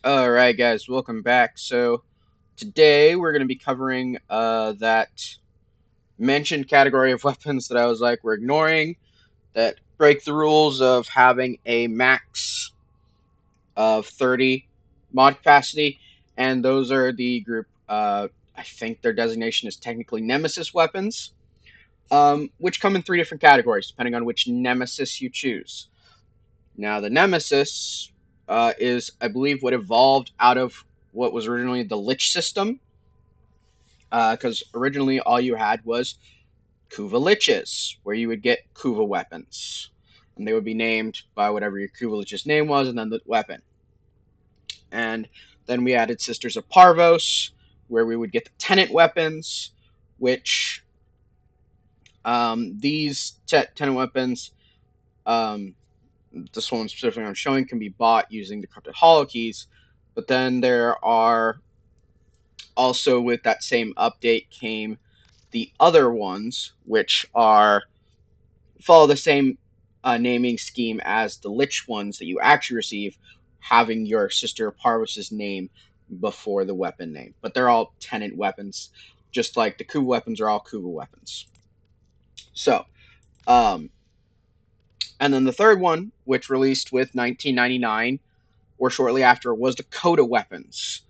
Alright guys, welcome back. So today we're going to be covering that mentioned category of weapons that I was like we're ignoring that break the rules of having a max of 30 mod capacity, and those are the group, I think their designation is technically nemesis weapons, which come in three different categories depending on which nemesis you choose. Now, the Nemesis is, I believe, what evolved out of what was originally the Lich system, because originally all you had was Kuva Liches, where you would get Kuva weapons. And they would be named by whatever your Kuva Lich's name was, and then the weapon. And then we added Sisters of Parvos, where we would get the Tenant weapons, which these Tenant weapons, um, this one specifically I'm showing, can be bought using the corrupted hollow keys. But then there are also, with that same update came the other ones, which are follow the same naming scheme as the Lich ones that you actually receive, having your Sister Parvis's name before the weapon name. But they're all Tenant weapons, just like the Kuva weapons are all Kuva weapons. So, um, and then the third one, which released with 1999 or shortly after, was the Coda weapons.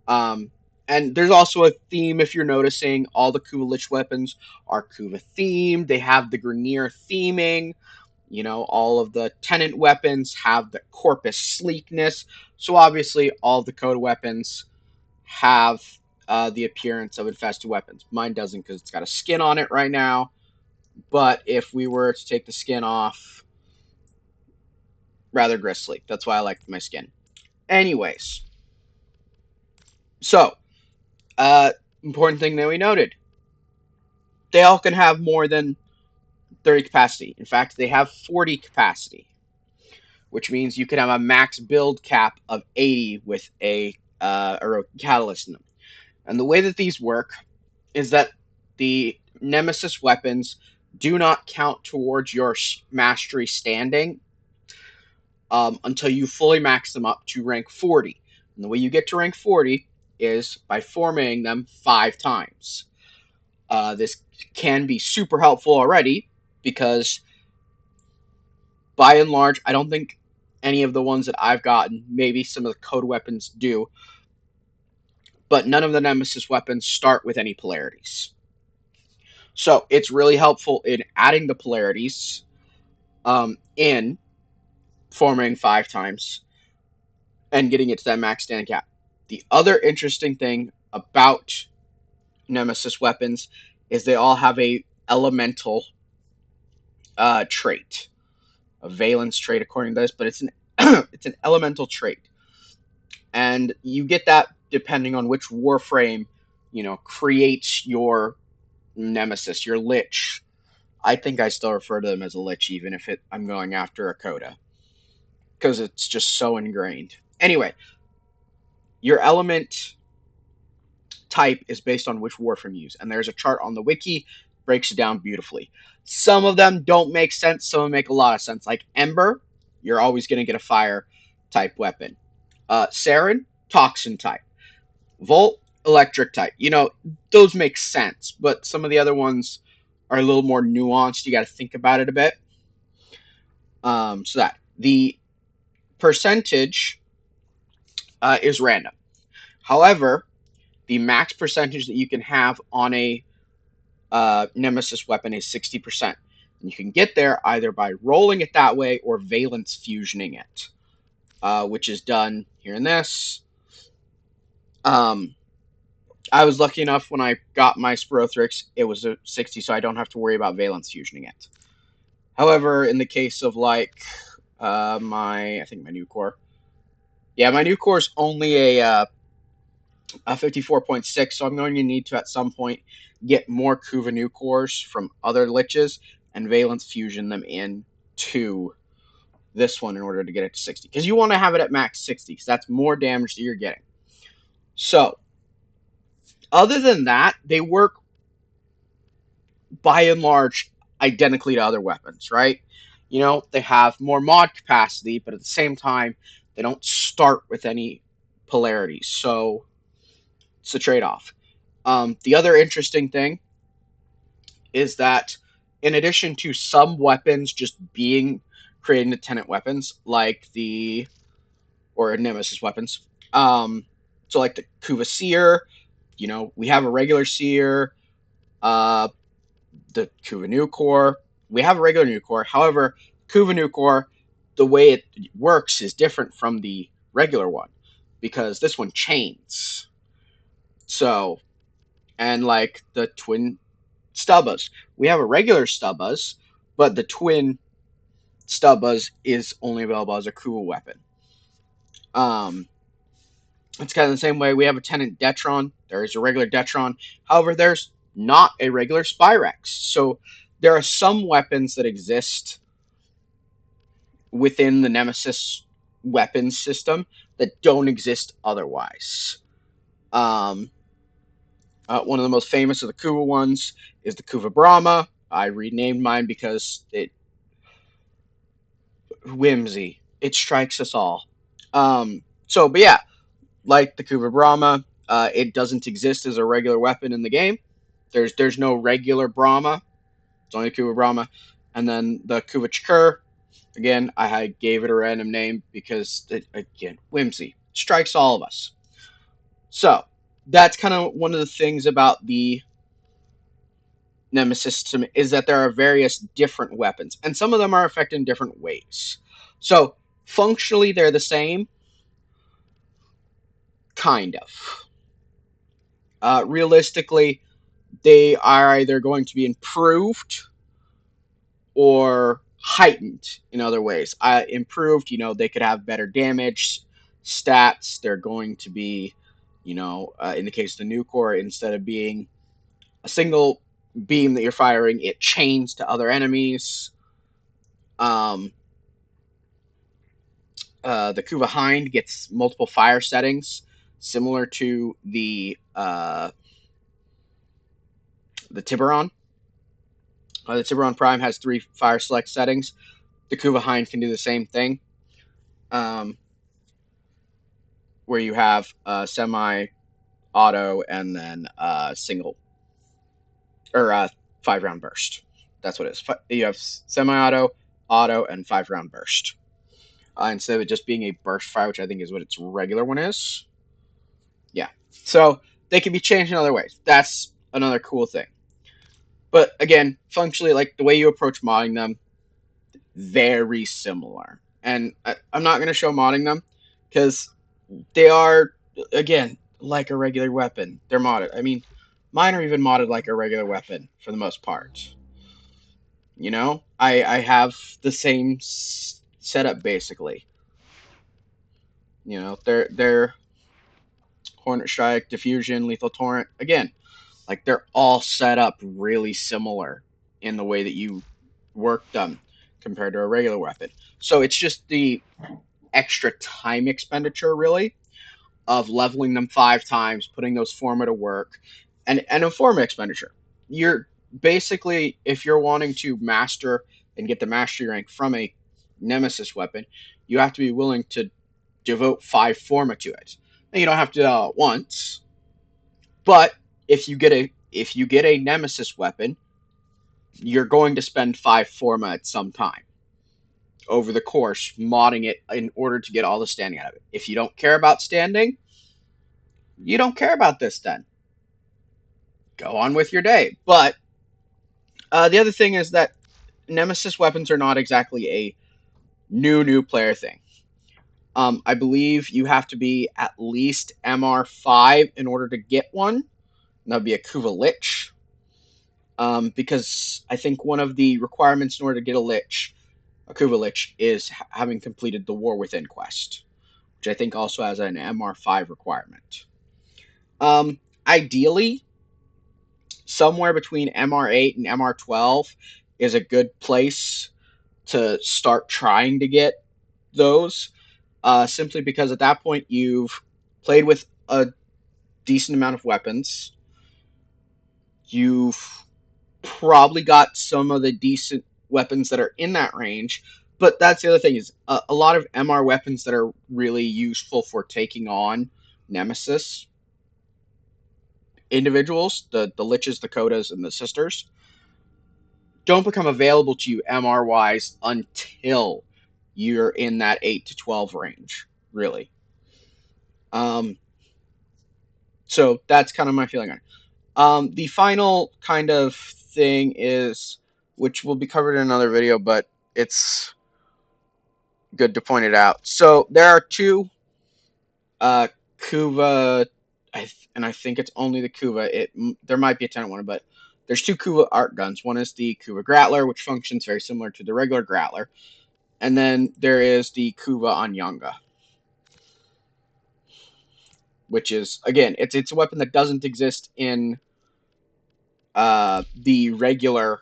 Um, and there's also a theme, if you're noticing, all the Kuva Lich weapons are Kuva themed. They have the Grineer theming. You know, all of the Tenant weapons have the Corpus sleekness. So obviously, all of the Coda weapons have the appearance of infested weapons. Mine doesn't because it's got a skin on it right now. But if we were to take the skin off, rather gristly. That's why I like my skin. Anyways, so important thing that we noted, they all can have more than 30 capacity. In fact, they have 40 capacity, which means you can have a max build cap of 80 with a catalyst in them. And the way that these work is that the nemesis weapons do not count towards your mastery standing until you fully max them up to rank 40. And the way you get to rank 40 is by forming them 5 times. This can be super helpful already because, by and large, I don't think any of the ones that I've gotten, maybe some of the code weapons do, but none of the nemesis weapons start with any polarities. So it's really helpful in adding the polarities in forming 5 times and getting it to that max stand cap. The other interesting thing about nemesis weapons is they all have a elemental trait, a valence trait according to this, but it's an it's an elemental trait, and you get that depending on which Warframe creates your nemesis, your lich. I think I still refer to them as a lich, even if I'm going after a coda, because it's just so ingrained. Anyway, your element type is based on which Warframe you use, and there's a chart on the wiki, breaks it down beautifully. Some of them don't make sense, some of them make a lot of sense. Like Ember, you're always going to get a fire type weapon. Saren, toxin type. Volt, electric type. Those make sense, but some of the other ones are a little more nuanced. You got to think about it a bit. So that the percentage is random. However, the max percentage that you can have on a nemesis weapon is 60%. And you can get there either by rolling it that way or valence fusioning it, which is done here in this. I was lucky enough when I got my Sporothrix, it was a 60, so I don't have to worry about valence fusioning it. However, in the case of I think my new core, yeah, my new core is only a 54.6, so I'm going to need to at some point get more Kuva new cores from other liches and valence fusion them into this one in order to get it to 60, because you want to have it at max 60, because that's more damage that you're getting. So other than that, they work by and large identically to other weapons, right? They have more mod capacity, but at the same time, they don't start with any polarities. So it's a trade-off. The other interesting thing is that in addition to some weapons just being creating the tenant weapons, like the or nemesis weapons, so like the Kuva seer, we have a regular seer, uh, the Kuva new core, we have a regular new core. However, Kuva new core, the way it works is different from the regular one because this one chains. So, and like the twin Stubbas. We have a regular Stubbas, but the twin Stubbas is only available as a cool weapon. It's kind of the same way we have a tenant Detron. There is a regular Detron. However, there's not a regular Spyrex. So there are some weapons that exist within the Nemesis weapons system that don't exist otherwise. One of the most famous of the Kuva ones is the Kuva Brahma. I renamed mine because it whimsy. It strikes us all. But yeah, like the Kuva Brahma, it doesn't exist as a regular weapon in the game. There's no regular Brahma. It's only Kuva Brahma. And then the Kuva Chakur, again, I gave it a random name because, again, whimsy. Strikes all of us. So, that's kind of one of the things about the Nemesis system is that there are various different weapons, and some of them are affected in different ways. So, functionally, they're the same, kind of. Realistically, they are either going to be improved or heightened in other ways. Improved, they could have better damage stats. They're going to be, in the case of the new core, instead of being a single beam that you're firing, it chains to other enemies. The Kuva Hind gets multiple fire settings, similar to the Tiburon. The Tiburon Prime has 3 fire select settings. The Kuva Hind can do the same thing, where you have semi-auto and then single or 5-round burst. That's what it is. You have semi-auto, auto, and 5-round burst. Instead of it just being a burst fire, which I think is what its regular one is. Yeah. So they can be changed in other ways. That's another cool thing. But again, functionally, like the way you approach modding them, very similar. And I'm not going to show modding them because they are, again, like a regular weapon. They're modded. I mean, mine are even modded like a regular weapon for the most part. I have the same setup basically. They're Hornet Strike, Diffusion, Lethal Torrent. Again, like they're all set up really similar in the way that you work them compared to a regular weapon. So it's just the extra time expenditure, really, of leveling them 5 times, putting those forma to work, and a forma expenditure. You're basically, if you're wanting to master and get the mastery rank from a nemesis weapon, you have to be willing to devote 5 forma to it. Now, you don't have to do it all at once, but if you get a nemesis weapon, you're going to spend 5 forma at some time over the course modding it in order to get all the standing out of it. If you don't care about standing, you don't care about this then. Go on with your day. But the other thing is that nemesis weapons are not exactly a new player thing. I believe you have to be at least MR5 in order to get one. That would be a Kuva Lich. Because I think one of the requirements in order to get a Kuva Lich, is having completed the War Within quest, which I think also has an MR5 requirement. Ideally, somewhere between MR8 and MR12 is a good place to start trying to get those, simply because at that point you've played with a decent amount of weapons. You've probably got some of the decent weapons that are in that range, but that's the other thing is a lot of MR weapons that are really useful for taking on nemesis individuals, the liches, the kodas, and the sisters, don't become available to you MR wise until you're in that 8 to 12 range, really. Um, so that's kind of my feeling on it. The final kind of thing is, which will be covered in another video, but it's good to point it out. So there are two Kuva, and I think it's only the Kuva. There might be a tenant one, but there's two Kuva art guns. One is the Kuva Grattler, which functions very similar to the regular Grattler, and then there is the Kuva Anyanga, which is, again, it's a weapon that doesn't exist in the regular,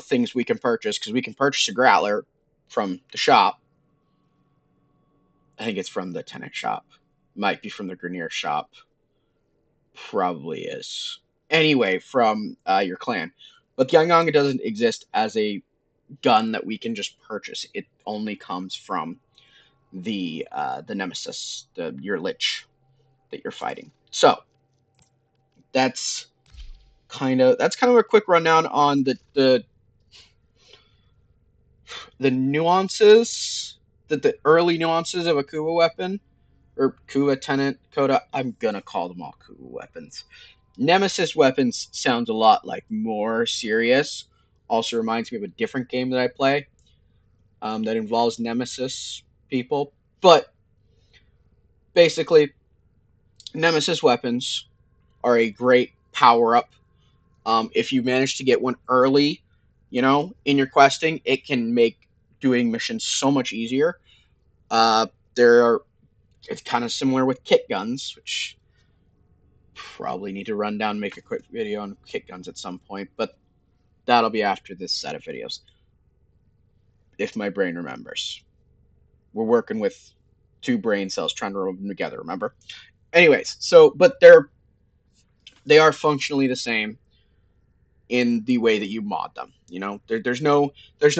things we can purchase, because we can purchase a Grattler from the shop. I think it's from the Tenant shop. Might be from the Grenier shop. Probably is. Anyway, from your clan. But the Anyanga doesn't exist as a gun that we can just purchase. It only comes from the nemesis, your lich that you're fighting. So that's kind of a quick rundown on the nuances, the early nuances of a Kuva weapon, or Kuva Tenant Coda. I'm gonna call them all Kuva weapons. Nemesis weapons sounds a lot like more serious. Also reminds me of a different game that I play that involves Nemesis people. But basically, Nemesis weapons are a great power up. If you manage to get one early, in your questing, it can make doing missions so much easier. It's kind of similar with kit guns, which probably need to run down and make a quick video on kit guns at some point, but that'll be after this set of videos, if my brain remembers. We're working with two brain cells trying to rub them together, remember? Anyways, but they are functionally the same in the way that you mod them. There's no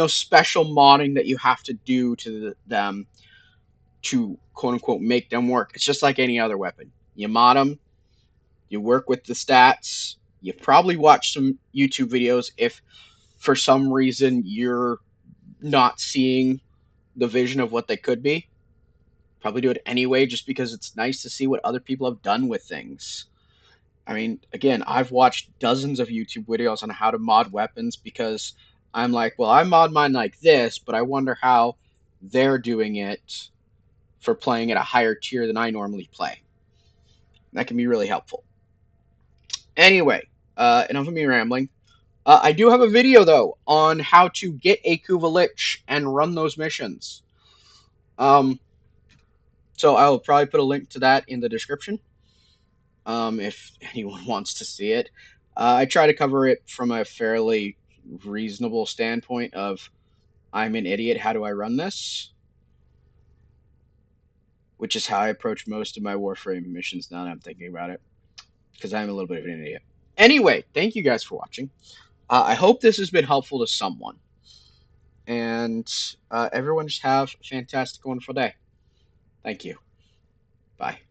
special modding that you have to do to them to quote unquote make them work. It's just like any other weapon. You mod them, you work with the stats. You probably watch some YouTube videos if for some reason you're not seeing the vision of what they could be. Probably do it anyway, just because it's nice to see what other people have done with things. I mean, again, I've watched dozens of YouTube videos on how to mod weapons because I'm like, well, I mod mine like this, but I wonder how they're doing it for playing at a higher tier than I normally play. That can be really helpful. Anyway, enough of me rambling. I do have a video, though, on how to get a Kuva Lich and run those missions. So I will probably put a link to that in the description if anyone wants to see it. I try to cover it from a fairly reasonable standpoint of, I'm an idiot, how do I run this? Which is how I approach most of my Warframe missions now that I'm thinking about it, because I'm a little bit of an idiot. Anyway, thank you guys for watching. I hope this has been helpful to someone. And everyone just have a fantastic, wonderful day. Thank you. Bye.